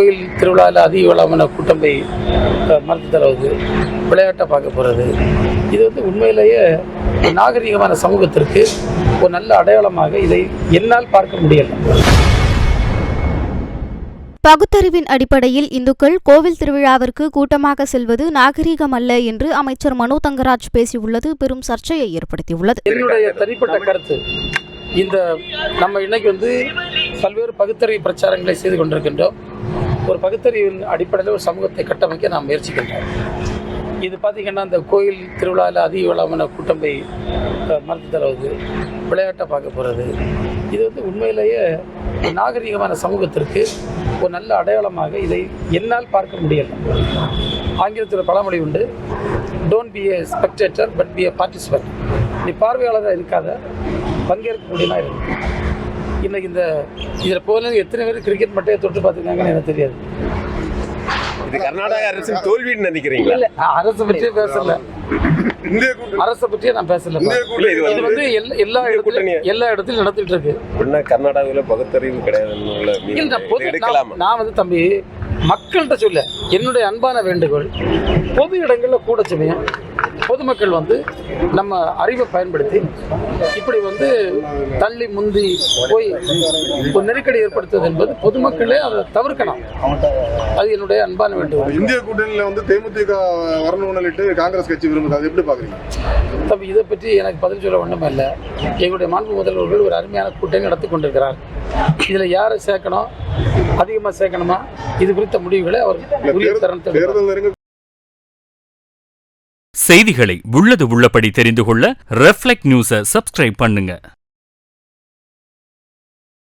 கோயில் திருவிழாவில் அதிக அளவான கூட்டம் போய் மருந்து தருவது, விளையாட்டை பார்க்க போகிறது, இது உண்மையிலேயே நாகரிகமான சமூகத்திற்கு ஒரு நல்ல அடையாளமாக இதை என்னால் பார்க்க முடியல. பகுத்தறிவின் அடிப்படையில் இந்துக்கள் கோவில் திருவிழாவிற்கு கூட்டமாக செல்வது நாகரீகம் அல்ல என்று அமைச்சர் மனோ தங்கராஜ் பேசியுள்ளது பெரும் சர்ச்சையை ஏற்படுத்தியுள்ளது. என்னுடைய தனிப்பட்ட கருத்து, இந்த நம்ம இன்னைக்கு பல்வேறு பகுத்தறிவு பிரச்சாரங்களை செய்து கொண்டிருக்கின்றோம். ஒரு பகுத்தறிவின் அடிப்படையில் ஒரு சமூகத்தை கட்டமைக்க நாம் முயற்சிக்கின்றோம். இது பார்த்திங்கன்னா இந்த கோயில் திருவிழாவில் அதிக அளவான கூட்டம் போய் மருந்து தருவது, விளையாட்டை பார்க்க போகிறது, இது உண்மையிலேயே நாகரிகமான சமூகத்திற்கு ஒரு நல்ல அடையாளமாக இதை என்னால் பார்க்க முடியல. ஆங்கிலத்தில் பழமொழி உண்டு, don't be a spectator but be a participant. நீ பார்வையாளராக இருக்காத, பங்கேற்கக்கூடியனா இருக்கு. இன்னைக்கு இதில் போல எத்தனை பேர் கிரிக்கெட் மட்டையை தொட்டு பார்த்துருக்காங்கன்னு எனக்கு தெரியாது. இது கர்நாடக அரசின் தோல்வின்னு நினைக்கிறீங்களா? இல்லை, அரசை பற்றியே பேசல, அரசை பற்றியே நான் பேசல. இது எல்லா இடத்துலையும் நடத்திட்டு இருக்கு. கர்நாடகாவில் பகுத்தறிவு கிடையாது. நான் தம்பி மக்கள்கிட்ட சொல்ல என்னுடைய அன்பான வேண்டுகோள், பொது இடங்கள்ல கூட சமயம் பொதுமக்கள் நம்ம அறிவை பயன்படுத்தி இப்படி தள்ளி முந்தி போய் ஒரு நெருக்கடி ஏற்படுத்துவது என்பது பொதுமக்களே அதை தவிர்க்கணும். அது என்னுடைய அன்பான வேண்டுகோள். இந்திய கூட்டணியில தேமுதிக வரணும்னு காங்கிரஸ் கட்சி விரும்புது, அது எப்படி பாக்குறீங்க? தம்பி இதை பற்றி எனக்கு பதில் சொல்ல ஒன்றுமே இல்லை. எங்களுடைய மாண்பு முதல்வர்கள் ஒரு அருமையான கூட்டணி நடத்தி கொண்டிருக்கிறார். இதில் யாரை சேர்க்கணும், அதிகமாக சேர்க்கணுமா, இது குறித்த முடிவுகளை அவர் உரிய தரத்தில். செய்திகளை உள்ளது உள்ளபடி தெரிந்து கொள்ள ரெஃப்ளெக்ட் நியூஸை சப்ஸ்கிரைப் பண்ணுங்க.